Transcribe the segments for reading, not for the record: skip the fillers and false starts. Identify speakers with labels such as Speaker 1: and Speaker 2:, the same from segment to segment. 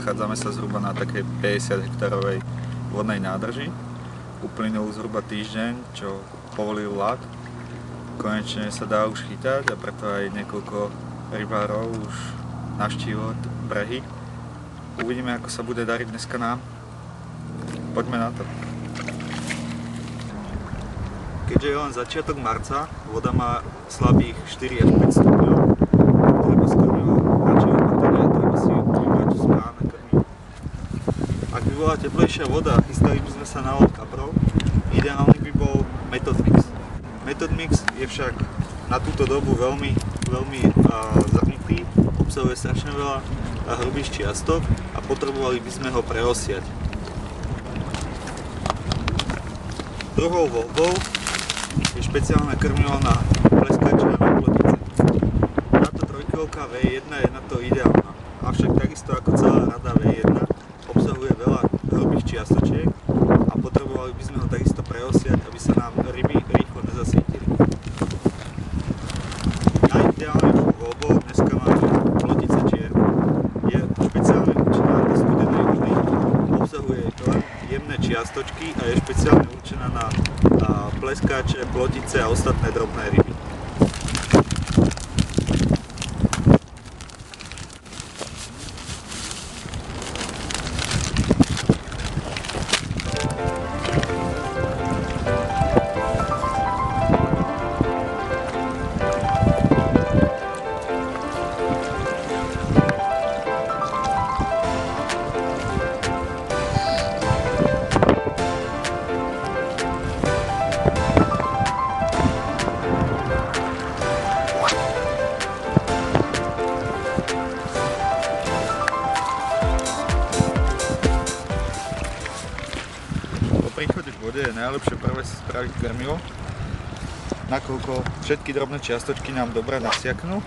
Speaker 1: nachádzame sa zhruba na takej 50 hektárovej vodnej nádrži. Uplynul zhruba týždeň, čo povolil ľad. Konečne sa dá už chytať a preto aj niekoľko rybárov už navštívilo brehy. Uvidíme, ako sa bude dariť dneska nám. Poďme na to. Keďže je len začiatok marca, voda má slabých 4 až 5 stupňov. Treba s krmivo radšej opatrne, treba si vybrať správne krmivo. Ak by bola teplejšia voda a chystali by sme sa na lov kaprov, ideálny by bol Method Mix. Method Mix je však na túto dobu veľmi zrnitý, obsahuje strašne veľa hrubých čiastok a potrebovali by sme ho preosiať. Druhou voľbou je špeciálne krmivo na pleskače a na plotice. Táto trojkilovka V1 je na to ideálna, avšak takisto ako celá rada V1 obsahuje veľa hrubých čiastočiek a potrebovali by sme ho takisto preosiať, aby sa nám ryby rýchlo nezasítili. Najideálnejšou voľbou dneska máme plotice čiernu. Je špeciálne určená na studenej vody, obsahuje len jemné čiastočky a je špeciálne určená na pleskáče, plotice a ostatné drobné ryby. Po príchode k vode je najlepšie prvé si spraviť krmivo, nakoľko všetky drobné čiastočky nám dobre nasiaknú.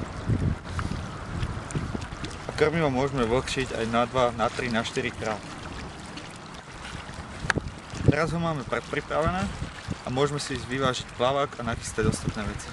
Speaker 1: A krmivo môžeme vlhčiť aj na 2, na 3, na 4 krát. Teraz ho máme predpripravené a môžeme si ísť vyvážiť plavák a nachystať ostatné veci.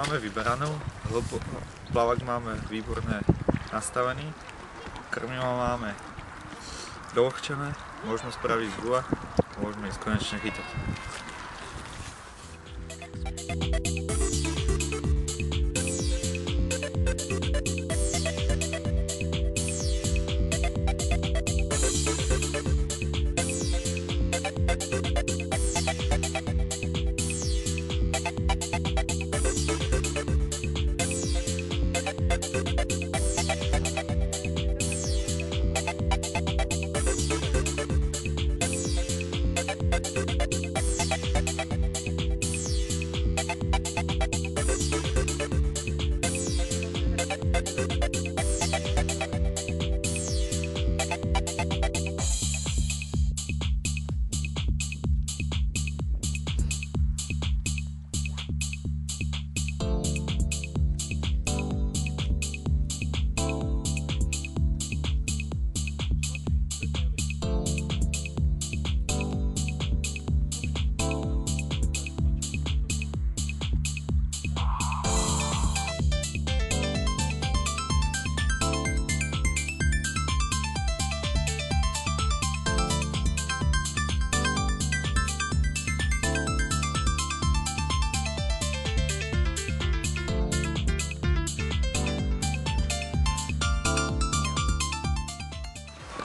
Speaker 1: máme vyberanú, plavák máme výborne nastavený, krmivo máme doľahčené, môžeme spraviť gula a môžeme ísť konečne chytať.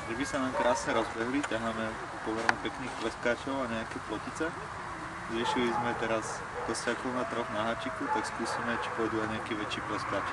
Speaker 1: Ryby sa nám krásne rozbehli, ťaháme pomerne pekných pleskáčov a nejaké plotice. Riešili sme teraz kostiakov na troch na háčiku, tak skúsime, či pôjdu aj nejaký väčší pleskáč.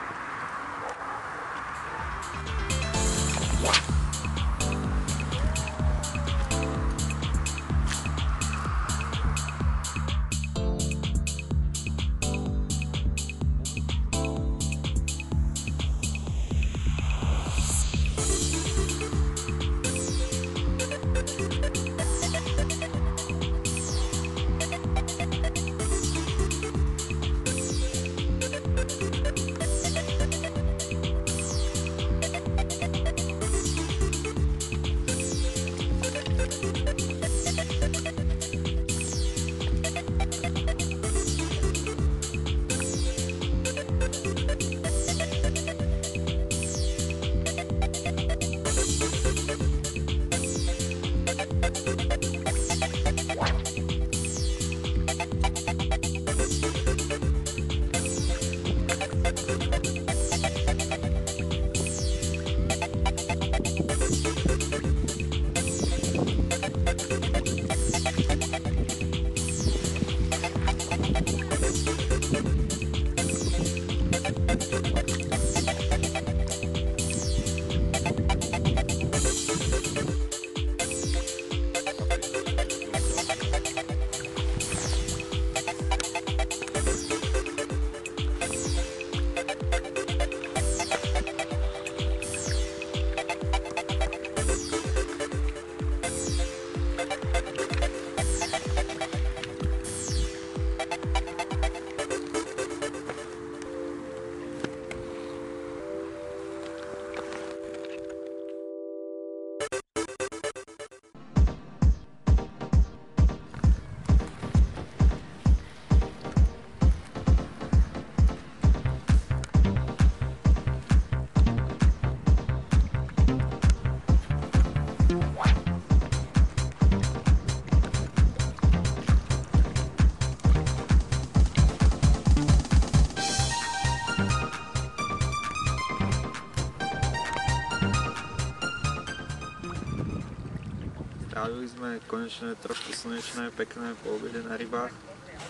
Speaker 1: Strávili sme konečne trošku slnečné, pekné po obede na rybách.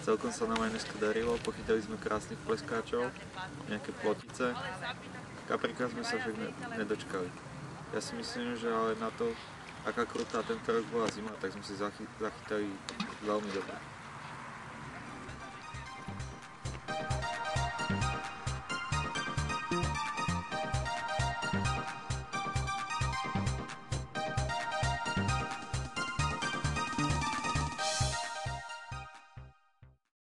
Speaker 1: Celkom sa nám aj dneska darilo, pochytali sme krásnych pleskáčov, nejaké plotice. Kaprika sme sa však nedočkali. Ja si myslím, že ale na to, aká krutá tento rok bola zima, tak sme si zachytali veľmi dobre.